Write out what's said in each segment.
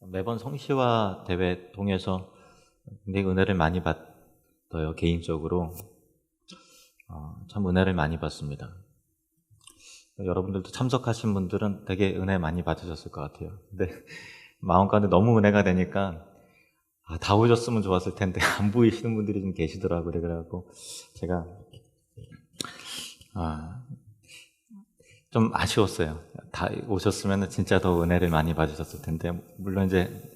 매번 성시화 대회 통해서 굉장히 은혜를 많이 받아요. 개인적으로 참 은혜를 많이 받습니다. 여러분들도 참석하신 분들은 되게 은혜 많이 받으셨을 것 같아요. 근데 마음 가운데 너무 은혜가 되니까 다 오셨으면 좋았을 텐데 안 보이시는 분들이 좀 계시더라고요. 그래갖고 제가 좀 아쉬웠어요. 다 오셨으면 진짜 더 은혜를 많이 받으셨을 텐데, 물론 이제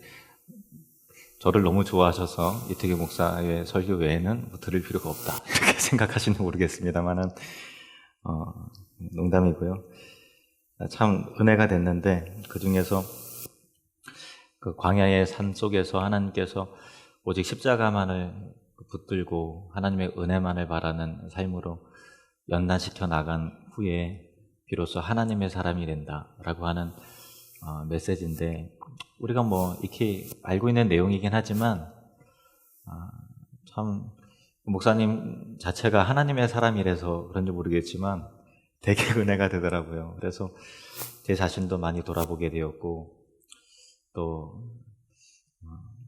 저를 너무 좋아하셔서 이태규 목사의 설교 외에는 뭐 들을 필요가 없다 이렇게 생각하시는지 모르겠습니다만은 농담이고요. 참 은혜가 됐는데, 그 중에서 그 광야의 산 속에서 하나님께서 오직 십자가만을 붙들고 하나님의 은혜만을 바라는 삶으로 연단시켜 나간 후에 비로소 하나님의 사람이 된다라고 하는 메시지인데, 우리가 뭐 익히 알고 있는 내용이긴 하지만 참 목사님 자체가 하나님의 사람이라서 그런지 모르겠지만 되게 은혜가 되더라고요. 그래서 제 자신도 많이 돌아보게 되었고, 또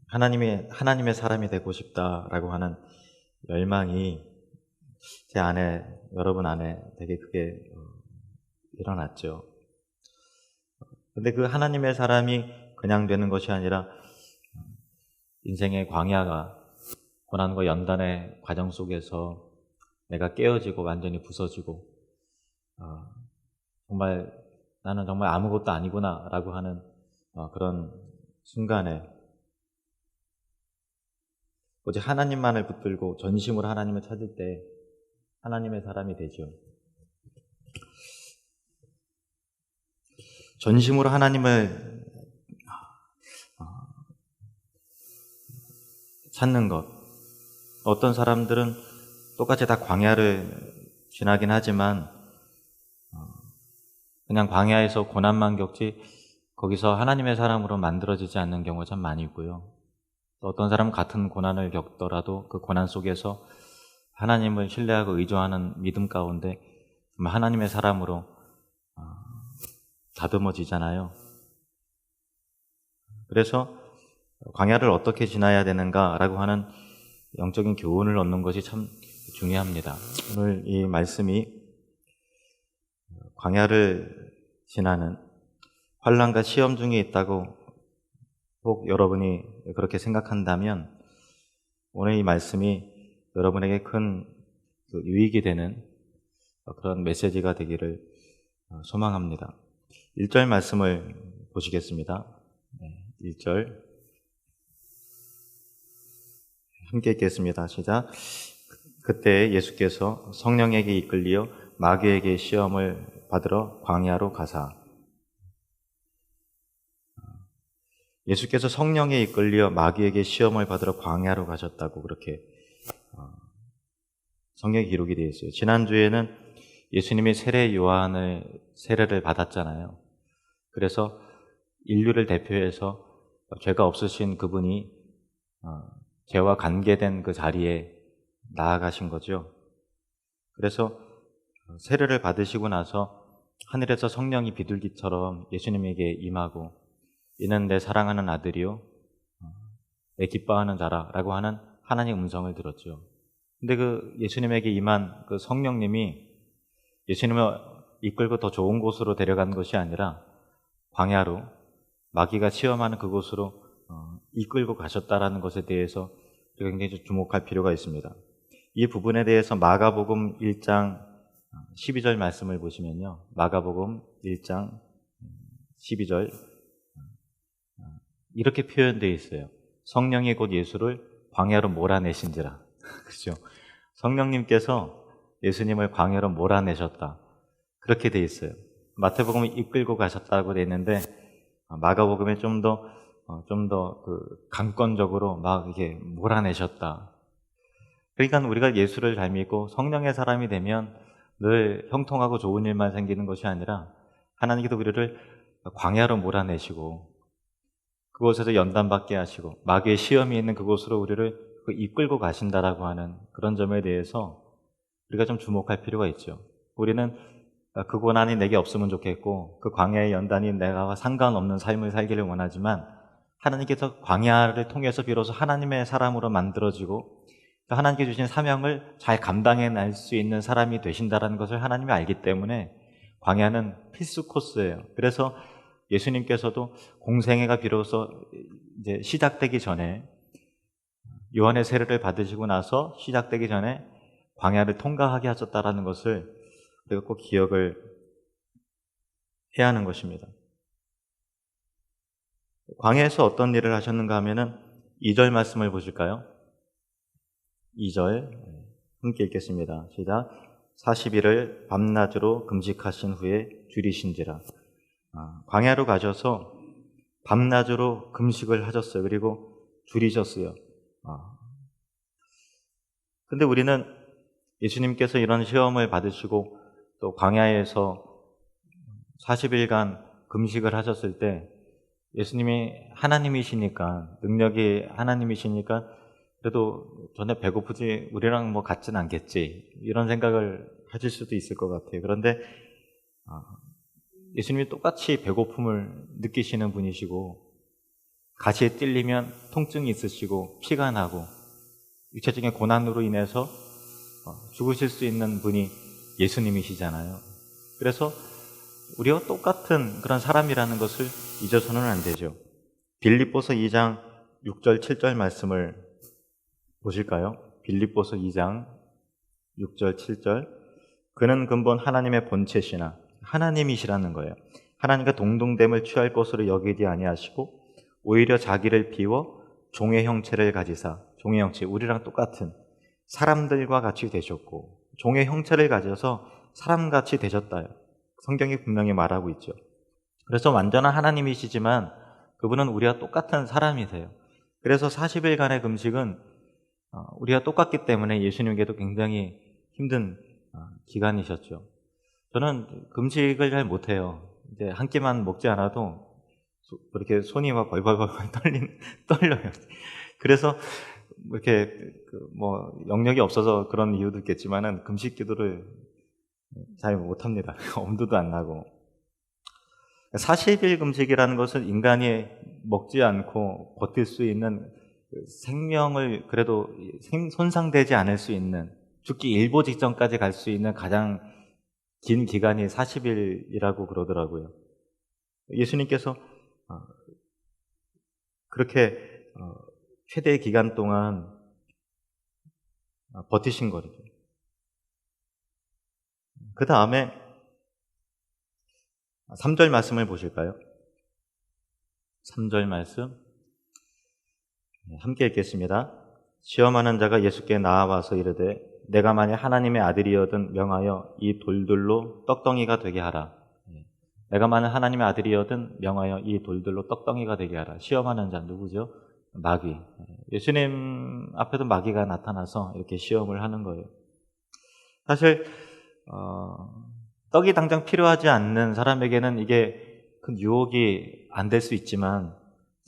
하나님의 사람이 되고 싶다라고 하는 열망이 제 안에, 여러분 안에 되게 크게 일어났죠. 근데 그 하나님의 사람이 그냥 되는 것이 아니라 인생의 광야가 고난과 연단의 과정 속에서 내가 깨어지고 완전히 부서지고 정말 나는 정말 아무것도 아니구나 라고 하는 그런 순간에 오직 하나님만을 붙들고 전심으로 하나님을 찾을 때 하나님의 사람이 되죠. 전심으로 하나님을 찾는 것. 어떤 사람들은 똑같이 다 광야를 지나긴 하지만 그냥 광야에서 고난만 겪지 거기서 하나님의 사람으로 만들어지지 않는 경우가 참 많이 있고요. 또 어떤 사람은 같은 고난을 겪더라도 그 고난 속에서 하나님을 신뢰하고 의존하는 믿음 가운데 하나님의 사람으로 다듬어지잖아요. 그래서 광야를 어떻게 지나야 되는가라고 하는 영적인 교훈을 얻는 것이 참 중요합니다. 오늘 이 말씀이 광야를 지나는 환난과 시험 중에 있다고 꼭 여러분이 그렇게 생각한다면 오늘 이 말씀이 여러분에게 큰 유익이 되는 그런 메시지가 되기를 소망합니다. 1절 말씀을 보시겠습니다. 1절 함께 읽겠습니다. 시작. 그때 예수께서 성령에게 이끌리어 마귀에게 시험을 받으러 광야로 가사. 예수께서 성령에 이끌려 마귀에게 시험을 받으러 광야로 가셨다고 그렇게 성경에 기록이 되어 있어요. 지난주에는 예수님이 세례 요한의 세례를 받았잖아요. 그래서 인류를 대표해서 죄가 없으신 그분이 죄와 관계된 그 자리에 나아가신 거죠. 그래서 세례를 받으시고 나서 하늘에서 성령이 비둘기처럼 예수님에게 임하고, 이는 내 사랑하는 아들이요 내 기뻐하는 자라라고 하는 하나님의 음성을 들었죠. 근데 그 예수님에게 임한 그 성령님이 예수님을 이끌고 더 좋은 곳으로 데려간 것이 아니라 광야로, 마귀가 시험하는 그곳으로 이끌고 가셨다라는 것에 대해서 굉장히 주목할 필요가 있습니다. 이 부분에 대해서 마가복음 1장 12절 말씀을 보시면요, 마가복음 1장 12절 이렇게 표현되어 있어요. 성령이 곧 예수를 광야로 몰아내신지라. 그렇죠? 성령님께서 예수님을 광야로 몰아내셨다. 그렇게 되어 있어요. 마태복음은 이끌고 가셨다고 되어 있는데 마가복음에 좀 더 그 강권적으로 막 이렇게 몰아내셨다. 그러니까 우리가 예수를 잘 믿고 성령의 사람이 되면 늘 형통하고 좋은 일만 생기는 것이 아니라 하나님께서 우리를 광야로 몰아내시고 그곳에서 연단받게 하시고 마귀의 시험이 있는 그곳으로 우리를 이끌고 가신다라고 하는 그런 점에 대해서 우리가 좀 주목할 필요가 있죠. 우리는 그 고난이 내게 없으면 좋겠고 그 광야의 연단이 내가 상관없는 삶을 살기를 원하지만 하나님께서 광야를 통해서 비로소 하나님의 사람으로 만들어지고 하나님께 주신 사명을 잘 감당해낼 수 있는 사람이 되신다는 것을 하나님이 알기 때문에 광야는 필수 코스예요. 그래서 예수님께서도 공생애가 비로소 이제 시작되기 전에, 요한의 세례를 받으시고 나서 시작되기 전에 광야를 통과하게 하셨다는 것을 우리가 꼭 기억을 해야 하는 것입니다. 광야에서 어떤 일을 하셨는가 하면은 2절 말씀을 보실까요? 2절 함께 읽겠습니다. 시작. 40일을 밤낮으로 금식하신 후에 줄이신지라. 광야로 가셔서 밤낮으로 금식을 하셨어요. 그리고 줄이셨어요. 근데 우리는 예수님께서 이런 시험을 받으시고 또 광야에서 40일간 금식을 하셨을 때 예수님이 하나님이시니까, 능력이 하나님이시니까 그래도 전에 배고프지 우리랑 뭐 같진 않겠지, 이런 생각을 하실 수도 있을 것 같아요. 그런데 예수님이 똑같이 배고픔을 느끼시는 분이시고, 가시에 찔리면 통증이 있으시고 피가 나고 육체적인 고난으로 인해서 죽으실 수 있는 분이 예수님이시잖아요. 그래서 우리와 똑같은 그런 사람이라는 것을 잊어서는 안 되죠. 빌립보서 2장 6절 7절 말씀을 보실까요? 빌립보서 2장 6절 7절. 그는 근본 하나님의 본체시나, 하나님이시라는 거예요. 하나님과 동등됨을 취할 것으로 여기지 아니하시고 오히려 자기를 비워 종의 형체를 가지사, 종의 형체, 우리랑 똑같은 사람들과 같이 되셨고 종의 형체를 가져서 사람같이 되셨다요. 성경이 분명히 말하고 있죠. 그래서 완전한 하나님이시지만 그분은 우리와 똑같은 사람이세요. 그래서 40일간의 금식은 우리와 똑같기 때문에 예수님께도 굉장히 힘든 기간이셨죠. 저는 금식을 잘 못해요. 이제 한 끼만 먹지 않아도 그렇게 손이 막 벌벌벌 떨려요. 그래서 이렇게 뭐 영역이 없어서 그런 이유도 있겠지만은 금식 기도를 잘 못합니다. 엄두도 안 나고. 40일 금식이라는 것은 인간이 먹지 않고 버틸 수 있는 생명을 그래도 손상되지 않을 수 있는, 죽기 일보 직전까지 갈 수 있는 가장 긴 기간이 40일이라고 그러더라고요. 예수님께서 그렇게 최대의 기간 동안 버티신 거죠. 그 다음에 3절 말씀을 보실까요? 3절 말씀 함께 읽겠습니다. 시험하는 자가 예수께 나와서 이르되 내가 만일 하나님의 아들이여든 명하여 이 돌들로 떡덩이가 되게 하라. 내가 만일 하나님의 아들이여든 명하여 이 돌들로 떡덩이가 되게 하라. 시험하는 자 누구죠? 마귀. 예수님 앞에도 마귀가 나타나서 이렇게 시험을 하는 거예요. 사실 떡이 당장 필요하지 않는 사람에게는 이게 큰 유혹이 안 될 수 있지만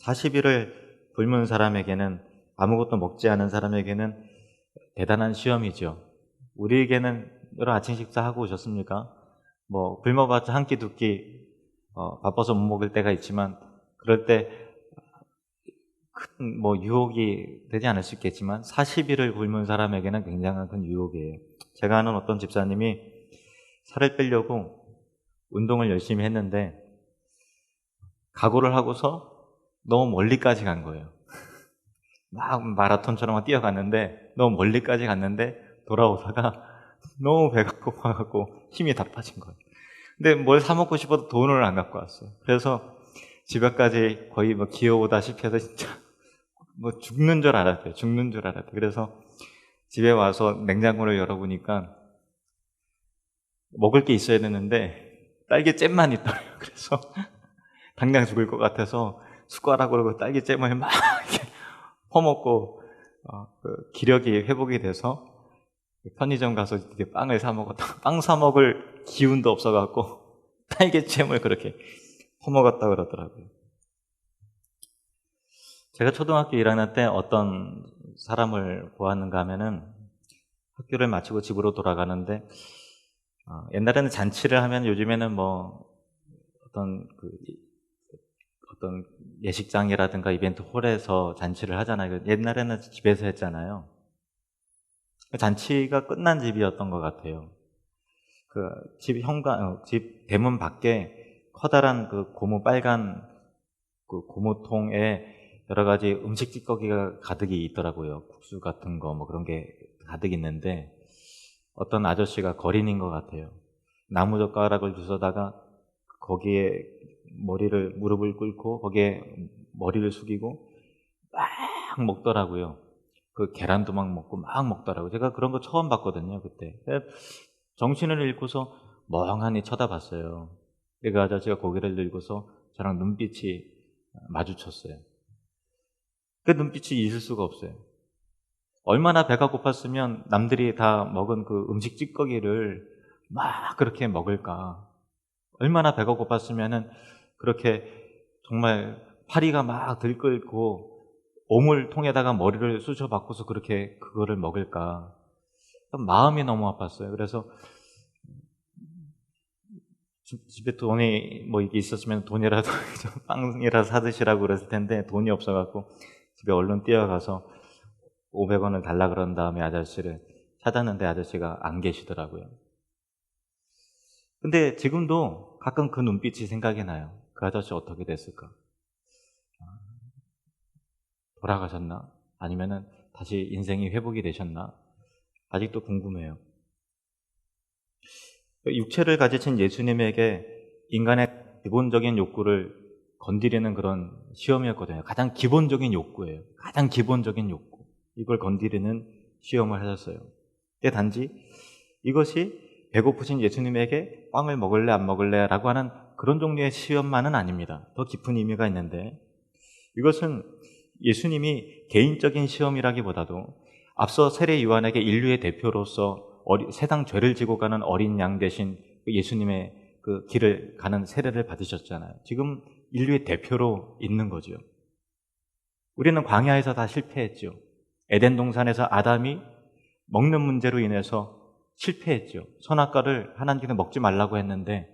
40일을 굶은 사람에게는, 아무것도 먹지 않은 사람에게는 대단한 시험이죠. 우리에게는 여러 아침 식사하고 오셨습니까? 뭐 굶어봤자 한 끼 두 끼 바빠서 못 먹을 때가 있지만, 그럴 때 큰 뭐 유혹이 되지 않을 수 있겠지만 40일을 굶은 사람에게는 굉장한 큰 유혹이에요. 제가 아는 어떤 집사님이 살을 빼려고 운동을 열심히 했는데 각오를 하고서 너무 멀리까지 간 거예요. 막 마라톤처럼 뛰어갔는데 너무 멀리까지 갔는데 돌아오다가 너무 배가 고파갖고 힘이 다 빠진 거예요. 근데 뭘 사 먹고 싶어도 돈을 안 갖고 왔어요. 그래서 집에까지 거의 뭐 기어오다시피 해서 진짜 뭐 죽는 줄 알았대요. 죽는 줄 알았대요. 그래서 집에 와서 냉장고를 열어보니까 먹을 게 있어야 되는데 딸기잼만 있더라고요. 그래서 당장 죽을 것 같아서 숟가락으로 딸기잼을 막 이렇게 퍼먹고 기력이 회복이 돼서 편의점 가서 이렇게 빵을 사 먹었다. 빵 사 먹을 기운도 없어갖고 딸기잼을 그렇게 퍼먹었다 그러더라고요. 제가 초등학교 1학년 때 어떤 사람을 보았는가 하면은 학교를 마치고 집으로 돌아가는데 옛날에는 잔치를 하면 요즘에는 뭐 어떤 예식장이라든가 이벤트 홀에서 잔치를 하잖아요. 옛날에는 집에서 했잖아요. 잔치가 끝난 집이었던 것 같아요. 그 집 대문 밖에 커다란 그 고무 빨간 그 고무통에 여러 가지 음식 찌꺼기가 가득이 있더라고요. 국수 같은 거 뭐 그런 게 가득 있는데 어떤 아저씨가 거린인 것 같아요. 나무젓가락을 주워다가 거기에 무릎을 꿇고 거기에 머리를 숙이고 막 먹더라고요. 그 계란도 막 먹고 막 먹더라고요. 제가 그런 거 처음 봤거든요, 그때. 정신을 잃고서 멍하니 쳐다봤어요. 그 아저씨가 고개를 들고서 저랑 눈빛이 마주쳤어요. 그 눈빛이 잊을 수가 없어요. 얼마나 배가 고팠으면 남들이 다 먹은 그 음식 찌꺼기를 막 그렇게 먹을까. 얼마나 배가 고팠으면은 그렇게 정말 파리가 막 들끓고 오물통에다가 머리를 쑤셔박고서 그렇게 그거를 먹을까. 마음이 너무 아팠어요. 그래서 집에 돈이 뭐 이게 있었으면 돈이라도 빵이라도 사드시라고 그랬을 텐데 돈이 없어갖고 집에 얼른 뛰어가서 500원을 달라 그런 다음에 아저씨를 찾았는데 아저씨가 안 계시더라고요. 근데 지금도 가끔 그 눈빛이 생각이 나요. 그 아저씨 어떻게 됐을까? 돌아가셨나? 아니면은 다시 인생이 회복이 되셨나? 아직도 궁금해요. 육체를 가지신 예수님에게 인간의 기본적인 욕구를 건드리는 그런 시험이었거든요. 가장 기본적인 욕구예요. 가장 기본적인 욕구. 이걸 건드리는 시험을 하셨어요. 근데 단지 이것이 배고프신 예수님에게 빵을 먹을래 안 먹을래 라고 하는 그런 종류의 시험만은 아닙니다. 더 깊은 의미가 있는데 이것은 예수님이 개인적인 시험이라기보다도 앞서 세례 요한에게 인류의 대표로서 세상 죄를 지고 가는 어린 양 대신 예수님의 그 길을 가는 세례를 받으셨잖아요. 지금 인류의 대표로 있는 거죠. 우리는 광야에서 다 실패했죠. 에덴 동산에서 아담이 먹는 문제로 인해서 실패했죠. 선악과를 하나님께서 먹지 말라고 했는데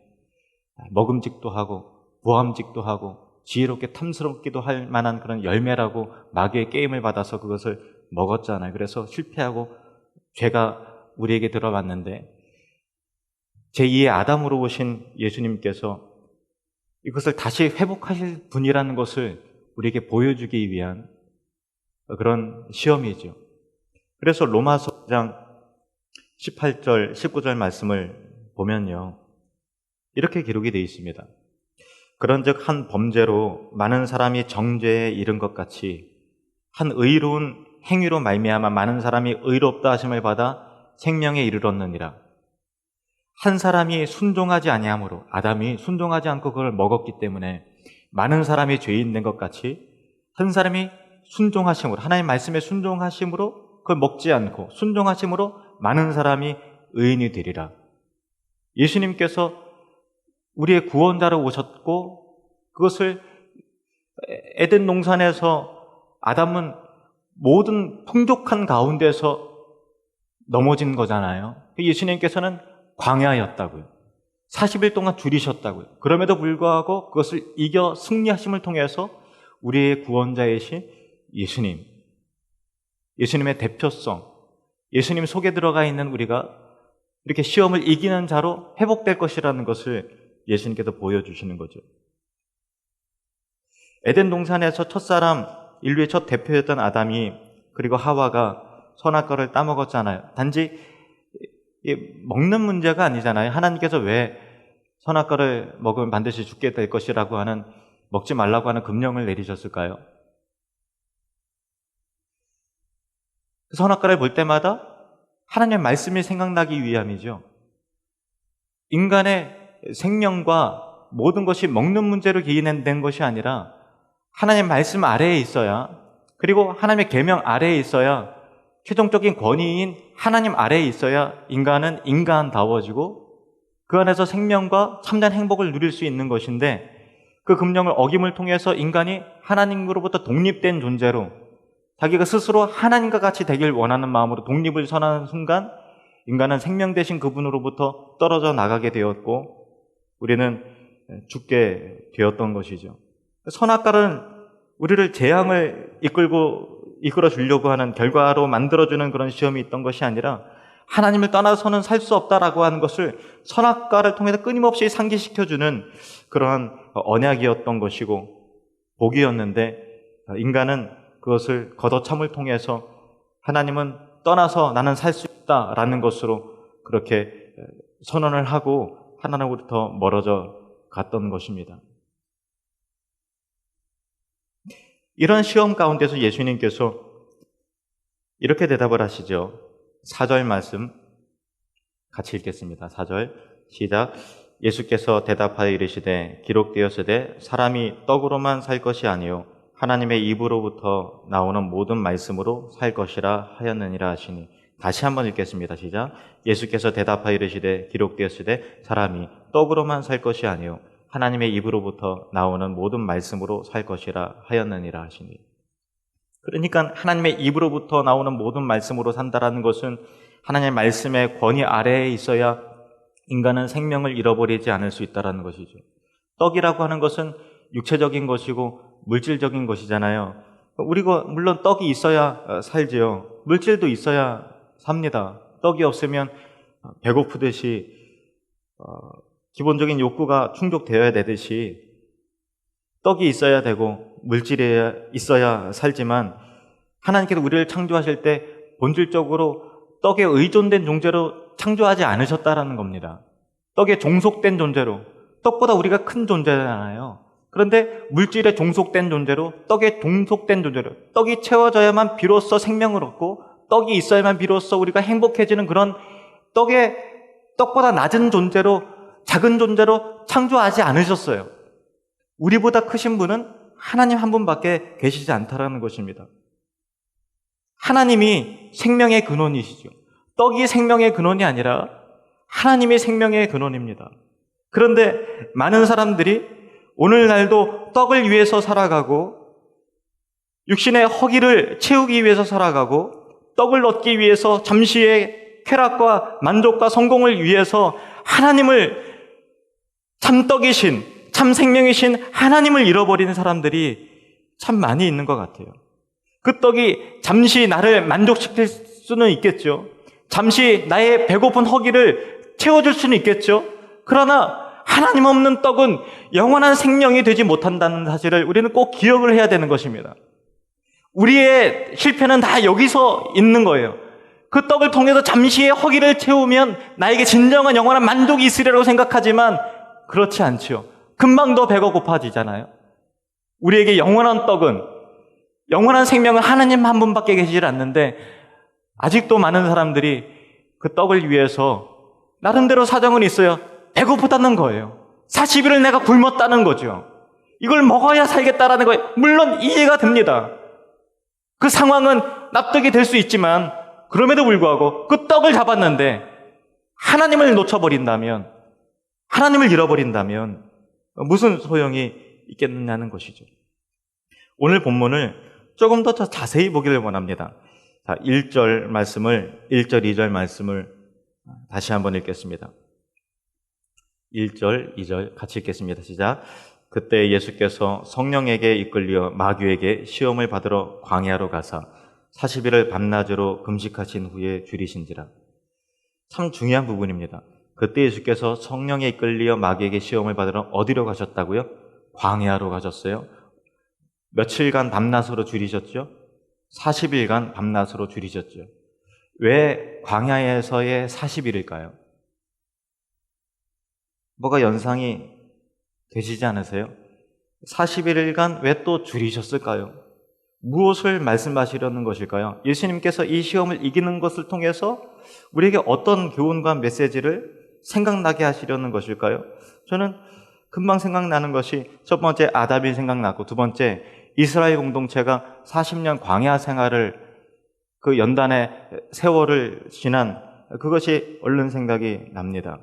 먹음직도 하고 부함직도 하고 지혜롭게 탐스럽기도 할 만한 그런 열매라고 마귀의 게임을 받아서 그것을 먹었잖아요. 그래서 실패하고 죄가 우리에게 들어왔는데 제2의 아담으로 오신 예수님께서 이것을 다시 회복하실 분이라는 것을 우리에게 보여주기 위한 그런 시험이죠. 그래서 로마서 1장 18절, 19절 말씀을 보면요. 이렇게 기록이 되어 있습니다. 그런즉 한 범죄로 많은 사람이 정죄에 이른 것 같이 한 의로운 행위로 말미암아 많은 사람이 의롭다 하심을 받아 생명에 이르렀느니라. 한 사람이 순종하지 아니함으로 아담이 순종하지 않고 그걸 먹었기 때문에 많은 사람이 죄인 된 것 같이 한 사람이 순종하심으로 하나님 말씀에 순종하심으로 그걸 먹지 않고 순종하심으로 많은 사람이 의인이 되리라. 예수님께서 우리의 구원자로 오셨고 그것을 에덴 동산에서 아담은 모든 풍족한 가운데서 넘어진 거잖아요. 예수님께서는 광야였다고요. 40일 동안 줄이셨다고요. 그럼에도 불구하고 그것을 이겨 승리하심을 통해서 우리의 구원자이신 예수님, 예수님의 대표성, 예수님 속에 들어가 있는 우리가 이렇게 시험을 이기는 자로 회복될 것이라는 것을 예수님께서 보여주시는 거죠. 에덴 동산에서 첫사람, 인류의 첫 대표였던 아담이 그리고 하와가 선악과를 따먹었잖아요. 단지 먹는 문제가 아니잖아요. 하나님께서 왜 선악과를 먹으면 반드시 죽게 될 것이라고 하는 먹지 말라고 하는 금령을 내리셨을까요? 선악과를 볼 때마다 하나님의 말씀이 생각나기 위함이죠. 인간의 생명과 모든 것이 먹는 문제로 기인된 것이 아니라 하나님의 말씀 아래에 있어야, 그리고 하나님의 계명 아래에 있어야, 최종적인 권위인 하나님 아래에 있어야 인간은 인간다워지고 그 안에서 생명과 참된 행복을 누릴 수 있는 것인데, 그 금령을 어김을 통해서 인간이 하나님으로부터 독립된 존재로 자기가 스스로 하나님과 같이 되길 원하는 마음으로 독립을 선하는 순간 인간은 생명 되신 그분으로부터 떨어져 나가게 되었고 우리는 죽게 되었던 것이죠. 선악과를 우리를 재앙을 이끌어 주려고 하는 결과로 만들어주는 그런 시험이 있던 것이 아니라 하나님을 떠나서는 살 수 없다라고 하는 것을 선악과를 통해서 끊임없이 상기시켜주는 그러한 언약이었던 것이고 복이었는데 인간은 그것을 걷어참을 통해서 하나님은 떠나서 나는 살 수 있다라는 것으로 그렇게 선언을 하고 하나님으로부터 멀어져 갔던 것입니다. 이런 시험 가운데서 예수님께서 이렇게 대답을 하시죠. 4절 말씀 같이 읽겠습니다. 4절 시작. 예수께서 대답하여 이르시되 기록되었으되 사람이 떡으로만 살 것이 아니요 하나님의 입으로부터 나오는 모든 말씀으로 살 것이라 하였느니라 하시니. 다시 한번 읽겠습니다. 시작. 예수께서 대답하여 이르시되 기록되었으되 사람이 떡으로만 살 것이 아니요 하나님의 입으로부터 나오는 모든 말씀으로 살 것이라 하였느니라 하시니. 그러니까 하나님의 입으로부터 나오는 모든 말씀으로 산다라는 것은 하나님의 말씀의 권위 아래에 있어야 인간은 생명을 잃어버리지 않을 수 있다는 것이죠. 떡이라고 하는 것은 육체적인 것이고 물질적인 것이잖아요. 우리가 물론 떡이 있어야 살지요. 물질도 있어야 삽니다. 떡이 없으면 배고프듯이 기본적인 욕구가 충족되어야 되듯이 떡이 있어야 되고 물질이 있어야 살지만 하나님께서 우리를 창조하실 때 본질적으로 떡에 의존된 존재로 창조하지 않으셨다라는 겁니다. 떡에 종속된 존재로, 떡보다 우리가 큰 존재잖아요. 그런데 물질에 종속된 존재로, 떡에 종속된 존재로, 떡이 채워져야만 비로소 생명을 얻고 떡이 있어야만 비로소 우리가 행복해지는 그런 떡보다 낮은 존재로, 작은 존재로 창조하지 않으셨어요. 우리보다 크신 분은 하나님 한 분밖에 계시지 않다라는 것입니다. 하나님이 생명의 근원이시죠. 떡이 생명의 근원이 아니라 하나님이 생명의 근원입니다. 그런데 많은 사람들이 오늘날도 떡을 위해서 살아가고 육신의 허기를 채우기 위해서 살아가고 떡을 얻기 위해서 잠시의 쾌락과 만족과 성공을 위해서 하나님을 참 떡이신, 참 생명이신 하나님을 잃어버리는 사람들이 참 많이 있는 것 같아요. 그 떡이 잠시 나를 만족시킬 수는 있겠죠. 잠시 나의 배고픈 허기를 채워줄 수는 있겠죠. 그러나 하나님 없는 떡은 영원한 생명이 되지 못한다는 사실을 우리는 꼭 기억을 해야 되는 것입니다. 우리의 실패는 다 여기서 있는 거예요. 그 떡을 통해서 잠시의 허기를 채우면 나에게 진정한 영원한 만족이 있으리라고 생각하지만 그렇지 않지요. 금방 더 배가 고파지잖아요. 우리에게 영원한 떡은, 영원한 생명은 하나님 한 분밖에 계시지 않는데 아직도 많은 사람들이 그 떡을 위해서 나름대로 사정은 있어요. 배고프다는 거예요. 40일을 내가 굶었다는 거죠. 이걸 먹어야 살겠다라는 거예요. 물론 이해가 됩니다. 그 상황은 납득이 될 수 있지만 그럼에도 불구하고 그 떡을 잡았는데 하나님을 놓쳐버린다면, 하나님을 잃어버린다면 무슨 소용이 있겠느냐는 것이죠. 오늘 본문을 조금 더 자세히 보기를 원합니다. 자, 1절, 2절 말씀을 다시 한번 읽겠습니다. 1절, 2절 같이 읽겠습니다. 시작. 그때 예수께서 성령에게 이끌려 마귀에게 시험을 받으러 광야로 가사 40일을 밤낮으로 금식하신 후에 줄이신지라. 참 중요한 부분입니다. 그때 예수께서 성령에 이끌려 마귀에게 시험을 받으러 어디로 가셨다고요? 광야로 가셨어요. 며칠간 밤낮으로 줄이셨죠? 40일간 밤낮으로 줄이셨죠. 왜 광야에서의 40일일까요? 뭐가 연상이 되시지 않으세요? 40일간 왜 또 줄이셨을까요? 무엇을 말씀하시려는 것일까요? 예수님께서 이 시험을 이기는 것을 통해서 우리에게 어떤 교훈과 메시지를 생각나게 하시려는 것일까요? 저는 금방 생각나는 것이 첫 번째 아담이 생각나고 두 번째 이스라엘 공동체가 40년 광야 생활을 그 연단의 세월을 지난 그것이 얼른 생각이 납니다.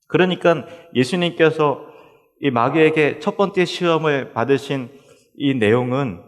그러니까 예수님께서 이 마귀에게 첫 번째 시험을 받으신 이 내용은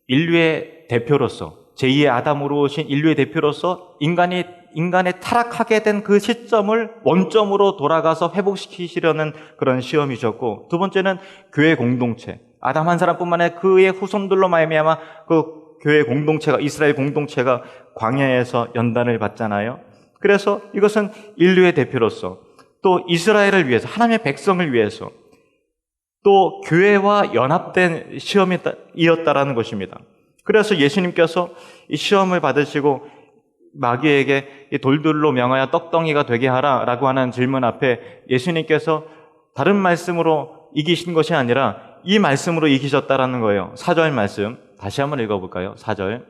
인류의 대표로서, 제2의 아담으로 오신 인류의 대표로서 인간의 타락하게 된 그 시점을 원점으로 돌아가서 회복시키시려는 그런 시험이셨고, 두 번째는 교회 공동체, 아담 한 사람뿐만 아니라 그의 후손들로 말미암아 그 교회 공동체가, 이스라엘 공동체가 광야에서 연단을 받잖아요. 그래서 이것은 인류의 대표로서, 또 이스라엘을 위해서, 하나님의 백성을 위해서, 또 교회와 연합된 시험이었다라는 것입니다. 그래서 예수님께서 이 시험을 받으시고 마귀에게 이 돌들로 명하여 떡덩이가 되게 하라라고 하는 질문 앞에 예수님께서 다른 말씀으로 이기신 것이 아니라 이 말씀으로 이기셨다라는 거예요. 4절 말씀 다시 한번 읽어볼까요? 4절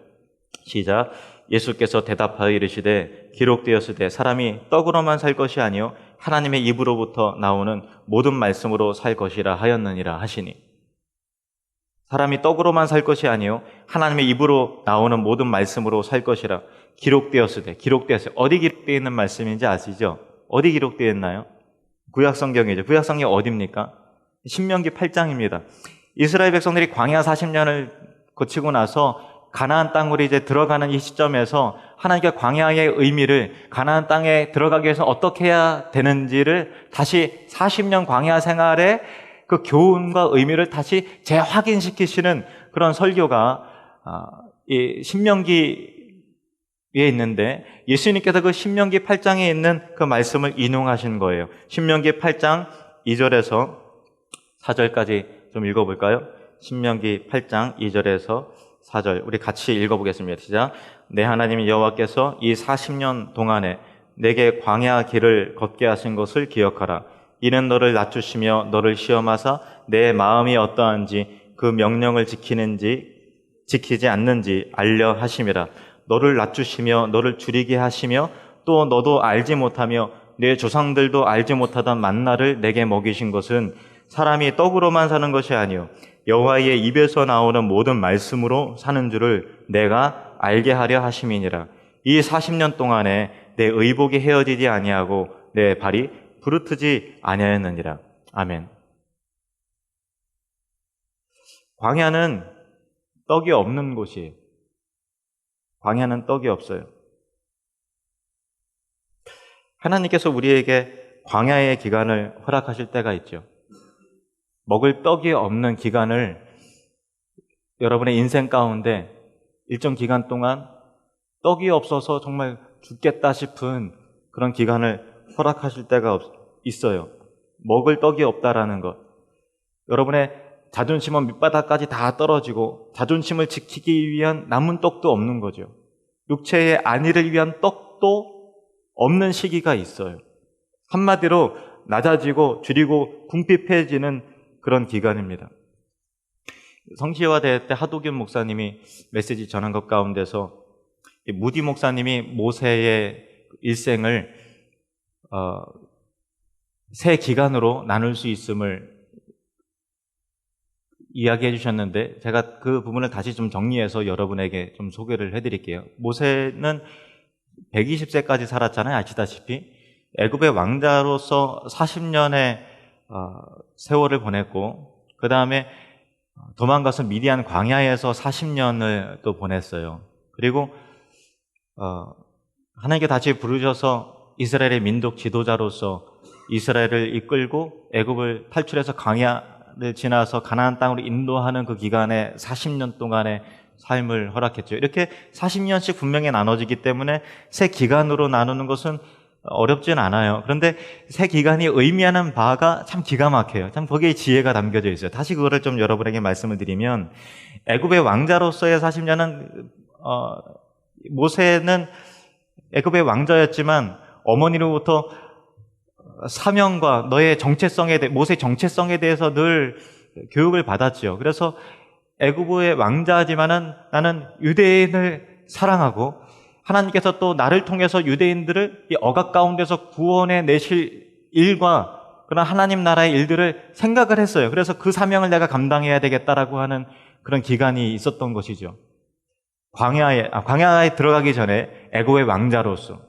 시작. 예수께서 대답하여 이르시되 기록되었으되 사람이 떡으로만 살 것이 아니요 하나님의 입으로부터 나오는 모든 말씀으로 살 것이라 하였느니라 하시니, 사람이 떡으로만 살 것이 아니요 하나님의 입으로 나오는 모든 말씀으로 살 것이라 기록되었으되, 어디 기록되어 있는 말씀인지 아시죠? 어디 기록되어 있나요? 구약성경이죠. 구약성경 어디입니까? 신명기 8장입니다. 이스라엘 백성들이 광야 40년을 거치고 나서 가나안 땅으로 이제 들어가는 이 시점에서 하나님께서 광야의 의미를, 가나안 땅에 들어가기 위해서 어떻게 해야 되는지를 다시 40년 광야 생활의 그 교훈과 의미를 다시 재확인시키시는 그런 설교가 이 신명기에 있는데, 예수님께서 그 신명기 8장에 있는 그 말씀을 인용하신 거예요. 신명기 8장 2절에서 4절까지 좀 읽어볼까요? 신명기 8장 2절에서 4절 우리 같이 읽어보겠습니다. 시작. 내 하나님 여호와께서 이 40년 동안에 내게 광야 길을 걷게 하신 것을 기억하라. 이는 너를 낮추시며 너를 시험하사 내 마음이 어떠한지 그 명령을 지키는지 지키지 않는지 알려 하심이라. 너를 낮추시며 너를 줄이게 하시며 또 너도 알지 못하며 내 조상들도 알지 못하던 만나를 내게 먹이신 것은 사람이 떡으로만 사는 것이 아니요 여호와의 입에서 나오는 모든 말씀으로 사는 줄을 내가 알게 하려 하심이니라. 이 40년 동안에 내 의복이 헤어지지 아니하고 내 발이 부르트지 아니하였느니라. 아멘. 광야는 떡이 없는 곳이에요. 광야는 떡이 없어요. 하나님께서 우리에게 광야의 기간을 허락하실 때가 있죠. 먹을 떡이 없는 기간을 여러분의 인생 가운데 일정 기간 동안 떡이 없어서 정말 죽겠다 싶은 그런 기간을 허락하실 때가 있어요. 먹을 떡이 없다라는 것. 여러분의 자존심은 밑바닥까지 다 떨어지고 자존심을 지키기 위한 남은 떡도 없는 거죠. 육체의 안위를 위한 떡도 없는 시기가 있어요. 한마디로 낮아지고 줄이고 궁핍해지는 그런 기간입니다. 성시화 대회 때 하도균 목사님이 메시지 전한 것 가운데서 무디 목사님이 모세의 일생을 세 기간으로 나눌 수 있음을 이야기해 주셨는데, 제가 그 부분을 다시 좀 정리해서 여러분에게 좀 소개를 해드릴게요. 모세는 120세까지 살았잖아요. 아시다시피 애굽의 왕자로서 40년의 세월을 보냈고, 그 다음에 도망가서 미디안 광야에서 40년을 또 보냈어요. 그리고 하나님께 다시 부르셔서 이스라엘의 민족 지도자로서 이스라엘을 이끌고 애굽을 탈출해서 광야를 지나서 가나안 땅으로 인도하는 그 기간에 40년 동안의 삶을 허락했죠. 이렇게 40년씩 분명히 나눠지기 때문에 세 기간으로 나누는 것은 어렵진 않아요. 그런데 세 기간이 의미하는 바가 참 기가 막혀요. 참 거기에 지혜가 담겨져 있어요. 다시 그거를 좀 여러분에게 말씀을 드리면, 애굽의 왕자로서의 40년은 모세는 애굽의 왕자였지만 어머니로부터 사명과 너의 정체성에 대해, 모세의 정체성에 대해서 늘 교육을 받았죠. 그래서 애굽의 왕자지만은 나는 유대인을 사랑하고 하나님께서 또 나를 통해서 유대인들을 이 억압 가운데서 구원해 내실 일과 그런 하나님 나라의 일들을 생각을 했어요. 그래서 그 사명을 내가 감당해야 되겠다라고 하는 그런 기간이 있었던 것이죠. 광야에 들어가기 전에 애굽의 왕자로서.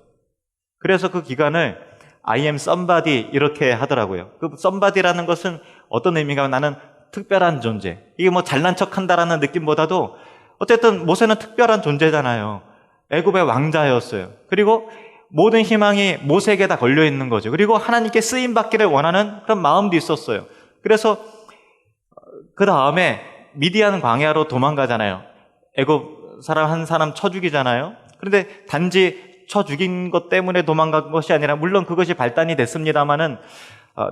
그래서 그 기간을 I am somebody 이렇게 하더라고요. 그 somebody라는 것은 어떤 의미가, 나는 특별한 존재. 이게 뭐 잘난 척 한다라는 느낌보다도 어쨌든 모세는 특별한 존재잖아요. 애굽의 왕자였어요. 그리고 모든 희망이 모세에게 다 걸려 있는 거죠. 그리고 하나님께 쓰임 받기를 원하는 그런 마음도 있었어요. 그래서 그 다음에 미디안 광야로 도망가잖아요. 애굽 사람 한 사람 쳐 죽이잖아요. 그런데 단지 쳐 죽인 것 때문에 도망간 것이 아니라, 물론 그것이 발단이 됐습니다마는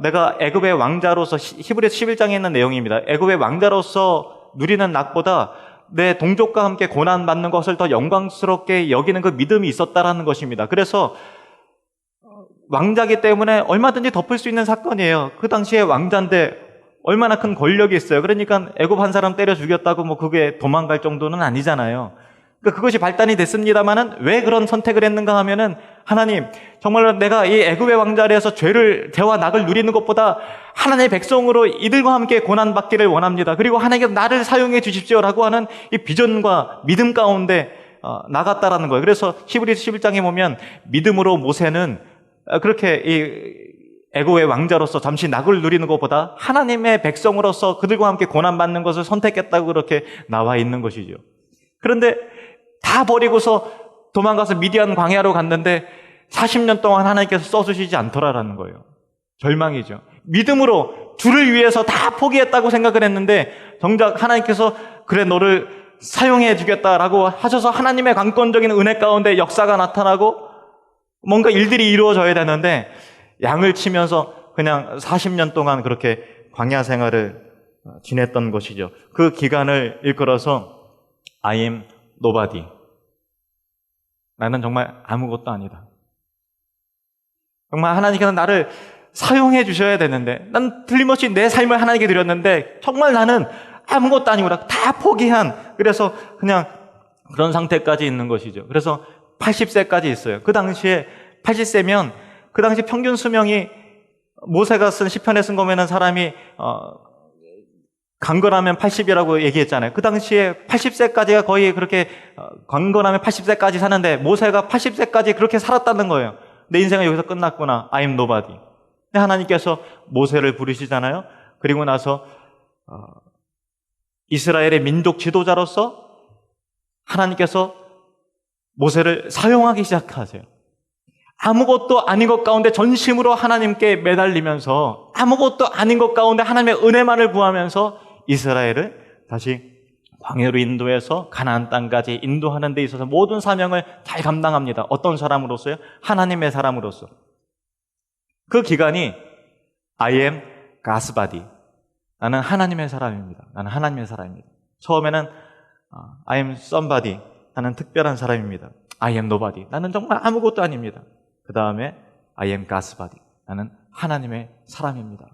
내가 애굽의 왕자로서, 히브리서 11장에 있는 내용입니다. 애굽의 왕자로서 누리는 낙보다 내 동족과 함께 고난받는 것을 더 영광스럽게 여기는 그 믿음이 있었다라는 것입니다. 그래서 왕자기 때문에 얼마든지 덮을 수 있는 사건이에요. 그 당시에 왕자인데 얼마나 큰 권력이 있어요. 그러니까 애굽 한 사람 때려 죽였다고 뭐 그게 도망갈 정도는 아니잖아요. 그러니까 그것이 발단이 됐습니다만은 왜 그런 선택을 했는가 하면은, 하나님, 정말로 내가 이 애굽의 왕자리에서 죄와 낙을 누리는 것보다 하나님의 백성으로 이들과 함께 고난받기를 원합니다. 그리고 하나님께서 나를 사용해 주십시오라고 하는 이 비전과 믿음 가운데 나갔다라는 거예요. 그래서 히브리서 11장에 보면 믿음으로 모세는 그렇게 이 애굽의 왕자로서 잠시 낙을 누리는 것보다 하나님의 백성으로서 그들과 함께 고난받는 것을 선택했다고 그렇게 나와 있는 것이죠. 그런데 다 버리고서 도망가서 미디안 광야로 갔는데 40년 동안 하나님께서 써주시지 않더라라는 거예요. 절망이죠. 믿음으로 주를 위해서 다 포기했다고 생각을 했는데 정작 하나님께서 그래 너를 사용해 주겠다라고 하셔서 하나님의 강권적인 은혜 가운데 역사가 나타나고 뭔가 일들이 이루어져야 되는데 양을 치면서 그냥 40년 동안 그렇게 광야 생활을 지냈던 것이죠. 그 기간을 일컬어서 I am nobody. 나는 정말 아무것도 아니다. 정말 하나님께서 나를 사용해 주셔야 되는데, 난 틀림없이 내 삶을 하나님께 드렸는데 정말 나는 아무것도 아니구나. 다 포기한, 그래서 그냥 그런 상태까지 있는 것이죠. 그래서 80세까지 있어요. 그 당시에 80세면 그 당시 평균 수명이, 모세가 쓴 시편에 쓴 거면은 사람이 강건하면 80이라고 얘기했잖아요. 그 당시에 80세까지가 거의 그렇게 강건하면 80세까지 사는데 모세가 80세까지 그렇게 살았다는 거예요. 내 인생은 여기서 끝났구나. I am nobody. 근데 하나님께서 모세를 부르시잖아요. 그리고 나서 이스라엘의 민족 지도자로서 하나님께서 모세를 사용하기 시작하세요. 아무것도 아닌 것 가운데 전심으로 하나님께 매달리면서, 아무것도 아닌 것 가운데 하나님의 은혜만을 구하면서 이스라엘을 다시 광야로 인도해서 가나안 땅까지 인도하는 데 있어서 모든 사명을 잘 감당합니다. 어떤 사람으로서요? 하나님의 사람으로서. 그 기간이 I am God's body. 나는 하나님의 사람입니다. 나는 하나님의 사람입니다. 처음에는 I am somebody. 나는 특별한 사람입니다. I am nobody. 나는 정말 아무것도 아닙니다. 그 다음에 I am God's body. 나는 하나님의 사람입니다.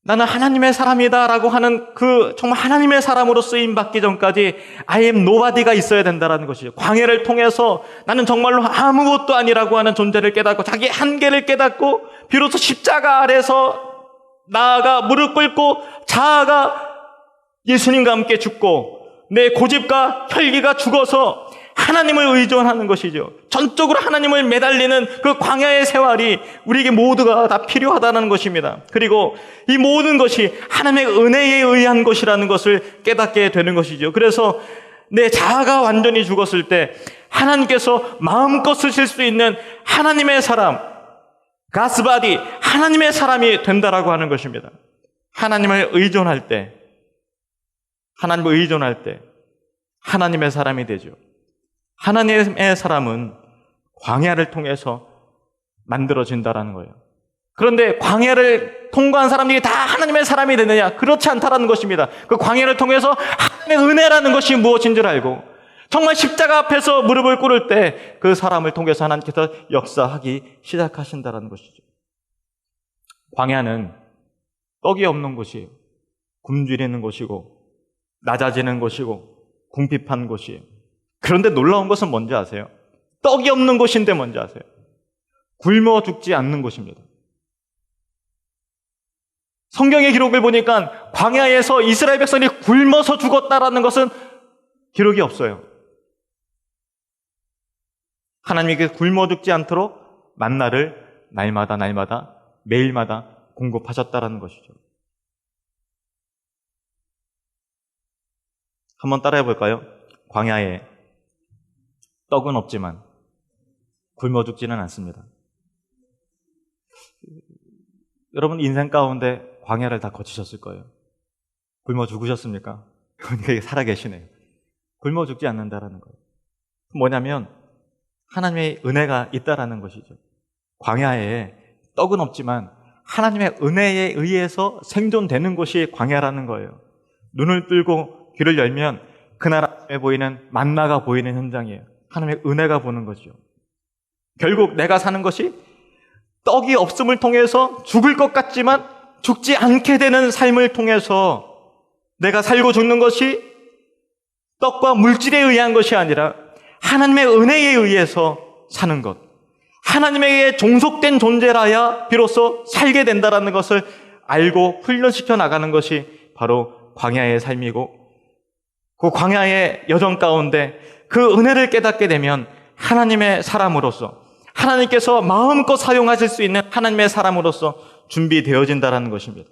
나는 하나님의 사람이다라고 하는 그 정말 하나님의 사람으로 쓰임받기 전까지 I am nobody가 있어야 된다는 것이죠. 광야를 통해서 나는 정말로 아무것도 아니라고 하는 존재를 깨닫고 자기 한계를 깨닫고 비로소 십자가 아래서 나아가 무릎 꿇고 자아가 예수님과 함께 죽고 내 고집과 혈기가 죽어서 하나님을 의존하는 것이죠. 전적으로 하나님을 매달리는 그 광야의 생활이 우리에게 모두가 다 필요하다는 것입니다. 그리고 이 모든 것이 하나님의 은혜에 의한 것이라는 것을 깨닫게 되는 것이죠. 그래서 내 자아가 완전히 죽었을 때 하나님께서 마음껏 쓰실 수 있는 하나님의 사람, God's body, 하나님의 사람이 된다라고 하는 것입니다. 하나님을 의존할 때 하나님의 사람이 되죠. 하나님의 사람은 광야를 통해서 만들어진다라는 거예요. 그런데 광야를 통과한 사람들이 다 하나님의 사람이 되느냐? 그렇지 않다라는 것입니다. 그 광야를 통해서 하나님의 은혜라는 것이 무엇인 줄 알고 정말 십자가 앞에서 무릎을 꿇을 때 그 사람을 통해서 하나님께서 역사하기 시작하신다라는 것이죠. 광야는 떡이 없는 곳이에요. 굶주리는 곳이고 낮아지는 곳이고 궁핍한 곳이에요. 그런데 놀라운 것은 뭔지 아세요? 떡이 없는 곳인데 뭔지 아세요? 굶어 죽지 않는 곳입니다. 성경의 기록을 보니까 광야에서 이스라엘 백성이 굶어서 죽었다라는 것은 기록이 없어요. 하나님께 굶어 죽지 않도록 만나를 날마다 매일마다 공급하셨다라는 것이죠. 한번 따라해 볼까요? 광야에 떡은 없지만 굶어 죽지는 않습니다. 여러분 인생 가운데 광야를 다 거치셨을 거예요. 굶어 죽으셨습니까? 그러니까 살아 계시네요. 굶어 죽지 않는다라는 거예요. 뭐냐면 하나님의 은혜가 있다라는 것이죠. 광야에 떡은 없지만 하나님의 은혜에 의해서 생존되는 곳이 광야라는 거예요. 눈을 뜨고 귀를 열면 그나라에 보이는 만나가 보이는 현장이에요. 하나님의 은혜가 보는 거죠. 결국 내가 사는 것이 떡이 없음을 통해서 죽을 것 같지만 죽지 않게 되는 삶을 통해서 내가 살고 죽는 것이 떡과 물질에 의한 것이 아니라 하나님의 은혜에 의해서 사는 것, 하나님에게 종속된 존재라야 비로소 살게 된다는 것을 알고 훈련시켜 나가는 것이 바로 광야의 삶이고, 그 광야의 여정 가운데 그 은혜를 깨닫게 되면 하나님의 사람으로서, 하나님께서 마음껏 사용하실 수 있는 하나님의 사람으로서 준비되어진다는 것입니다.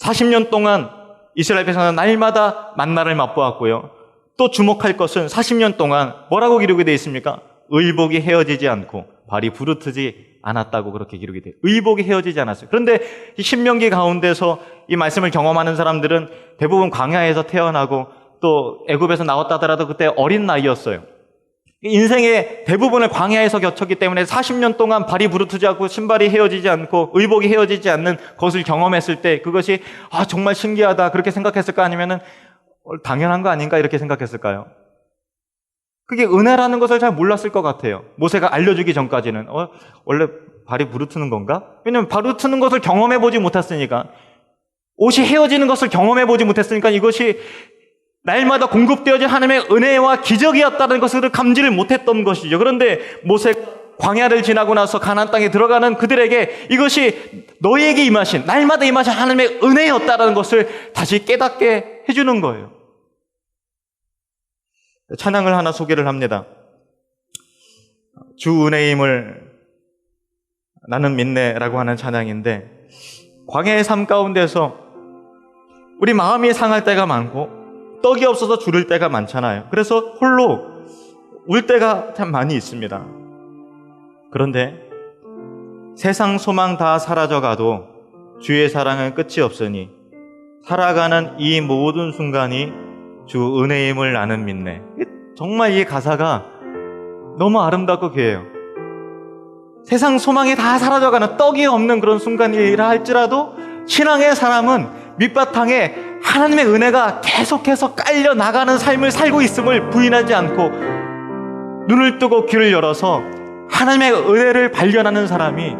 40년 동안 이스라엘 백성은 날마다 만나를 맛보았고요. 또 주목할 것은 40년 동안 뭐라고 기록이 되어 있습니까? 의복이 헤어지지 않고 발이 부르트지 않았다고 그렇게 기록이 돼요. 의복이 헤어지지 않았어요. 그런데 이 신명기 가운데서 이 말씀을 경험하는 사람들은 대부분 광야에서 태어나고 또 애굽에서 나왔다 하더라도 그때 어린 나이였어요. 인생의 대부분을 광야에서 겪었기 때문에 40년 동안 발이 부르트지 않고 신발이 헤어지지 않고 의복이 헤어지지 않는 것을 경험했을 때 그것이 정말 신기하다 그렇게 생각했을까, 아니면은 당연한 거 아닌가 이렇게 생각했을까요? 그게 은혜라는 것을 잘 몰랐을 것 같아요. 모세가 알려주기 전까지는 원래 발이 부르트는 건가? 왜냐하면 부르트는 것을 경험해보지 못했으니까, 옷이 헤어지는 것을 경험해보지 못했으니까 이것이 날마다 공급되어진 하나님의 은혜와 기적이었다는 것을 감지를 못했던 것이죠. 그런데 모세 광야를 지나고 나서 가나안 땅에 들어가는 그들에게 이것이 너희에게 임하신, 날마다 임하신 하나님의 은혜였다는 것을 다시 깨닫게 해주는 거예요. 찬양을 하나 소개를 합니다. 주 은혜임을 나는 믿네라고 하는 찬양인데, 광야의 삶 가운데서 우리 마음이 상할 때가 많고 떡이 없어서 줄을 때가 많잖아요. 그래서 홀로 울 때가 참 많이 있습니다. 그런데 세상 소망 다 사라져가도 주의 사랑은 끝이 없으니 살아가는 이 모든 순간이 주 은혜임을 나는 믿네. 정말 이 가사가 너무 아름답고 귀해요. 세상 소망이 다 사라져가는 떡이 없는 그런 순간이라 할지라도 신앙의 사람은 밑바탕에 하나님의 은혜가 계속해서 깔려 나가는 삶을 살고 있음을 부인하지 않고 눈을 뜨고 귀를 열어서 하나님의 은혜를 발견하는 사람이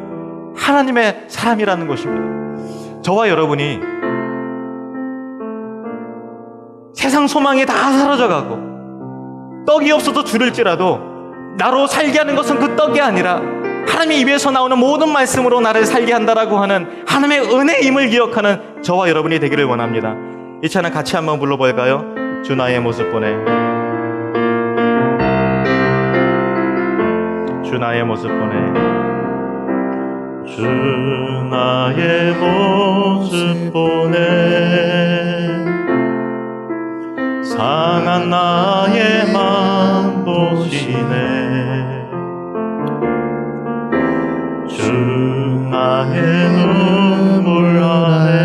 하나님의 사람이라는 것입니다. 저와 여러분이 세상 소망이 다 사라져가고 떡이 없어서 줄을지라도 나로 살게 하는 것은 그 떡이 아니라 하나님의 입에서 나오는 모든 말씀으로 나를 살게 한다라고 하는 하나님의 은혜임을 기억하는 저와 여러분이 되기를 원합니다. 이 찬양 같이 한번 불러볼까요? 주 나의 모습 보네. 주 나의 모습 보네. 주 나의 모습 보네. 상한 나의 맘 보시네. 주 나의 눈물 아래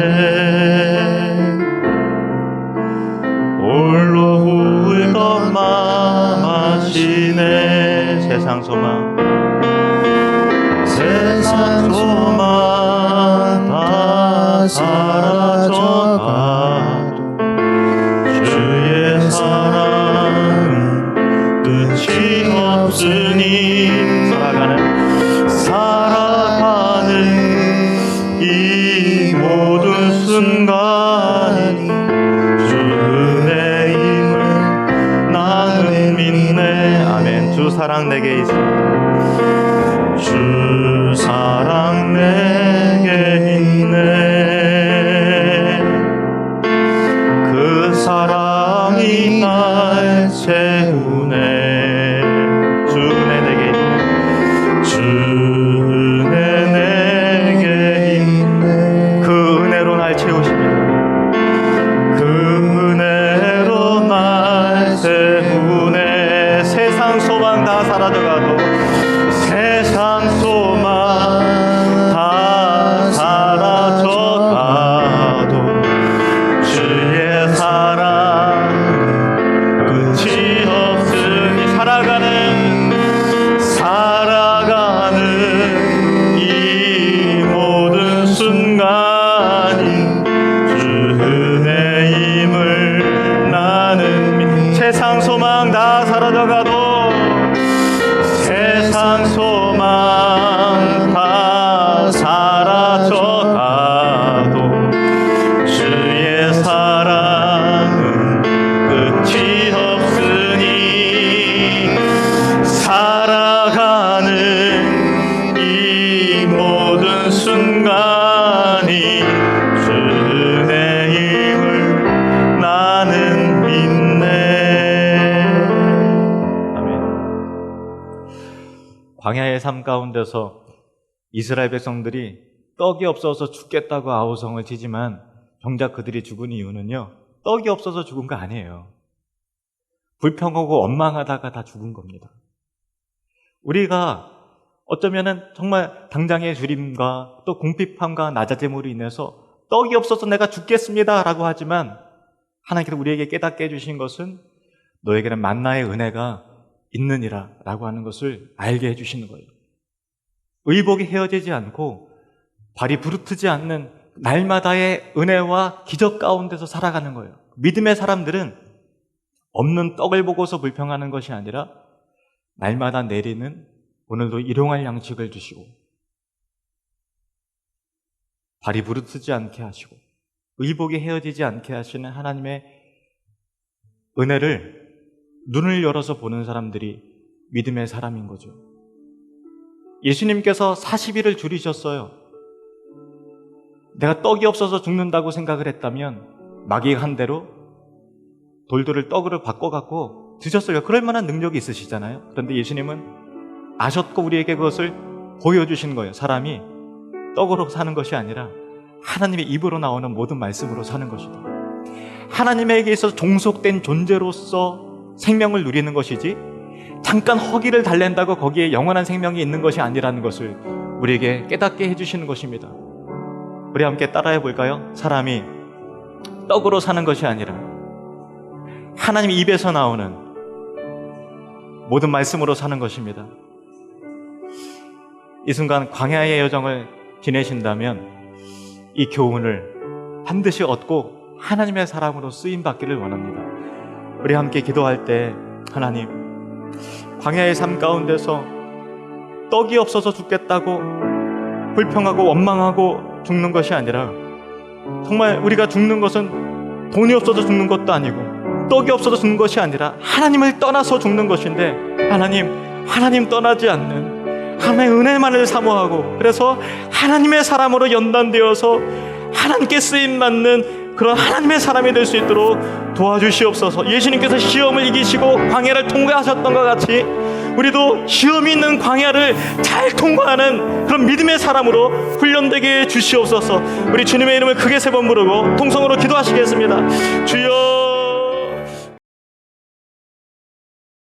홀로 울던 맘 아시네. 세상 소망 다 사라져가도 주의 사랑은 끝이 없으니 살아가는 이 모든 순간이 주 은혜임을 나는 믿네. 아멘. 주 사랑 내게 있습니다. 주 사랑 내게 있네. 그 사랑이 날 채우네. 주 은혜 내게 있네. 주 은혜 내게 있네. 그 은혜로 날 채우십니다. 그 은혜로 날 채우네. 세상 소망 다 사라져가도 세상 소망 삶 가운데서 이스라엘 백성들이 떡이 없어서 죽겠다고 아우성을 치지만 정작 그들이 죽은 이유는요, 떡이 없어서 죽은 거 아니에요. 불평하고 원망하다가 다 죽은 겁니다. 우리가 어쩌면은 정말 당장의 주림과 또 궁핍함과 낮아짐으로 인해서 떡이 없어서 내가 죽겠습니다 라고 하지만, 하나님께서 우리에게 깨닫게 해주신 것은 너에게는 만나의 은혜가 있느니라 라고 하는 것을 알게 해주시는 거예요. 의복이 헤어지지 않고 발이 부르트지 않는 날마다의 은혜와 기적 가운데서 살아가는 거예요. 믿음의 사람들은 없는 떡을 보고서 불평하는 것이 아니라 날마다 내리는 오늘도 일용할 양식을 주시고 발이 부르트지 않게 하시고 의복이 헤어지지 않게 하시는 하나님의 은혜를 눈을 열어서 보는 사람들이 믿음의 사람인 거죠. 예수님께서 40일을 줄이셨어요. 내가 떡이 없어서 죽는다고 생각을 했다면 마귀가 한 대로 돌들을 떡으로 바꿔갖고 드셨어요. 그럴 만한 능력이 있으시잖아요. 그런데 예수님은 아셨고 우리에게 그것을 보여주신 거예요. 사람이 떡으로 사는 것이 아니라 하나님의 입으로 나오는 모든 말씀으로 사는 것이다. 하나님에게 있어서 종속된 존재로서 생명을 누리는 것이지 잠깐 허기를 달랜다고 거기에 영원한 생명이 있는 것이 아니라는 것을 우리에게 깨닫게 해주시는 것입니다. 우리 함께 따라해 볼까요? 사람이 떡으로 사는 것이 아니라 하나님 입에서 나오는 모든 말씀으로 사는 것입니다. 이 순간 광야의 여정을 지내신다면 이 교훈을 반드시 얻고 하나님의 사람으로 쓰임받기를 원합니다. 우리 함께 기도할 때, 하나님, 광야의 삶 가운데서 떡이 없어서 죽겠다고 불평하고 원망하고 죽는 것이 아니라 정말 우리가 죽는 것은 돈이 없어서 죽는 것도 아니고 떡이 없어서 죽는 것이 아니라 하나님을 떠나서 죽는 것인데, 하나님 떠나지 않는 하나님의 은혜만을 사모하고, 그래서 하나님의 사람으로 연단되어서 하나님께 쓰임받는 그런 하나님의 사람이 될 수 있도록 도와주시옵소서. 예수님께서 시험을 이기시고 광야를 통과하셨던 것 같이 우리도 시험이 있는 광야를 잘 통과하는 그런 믿음의 사람으로 훈련되게 해주시옵소서. 우리 주님의 이름을 크게 세 번 부르고 통성으로 기도하시겠습니다. 주여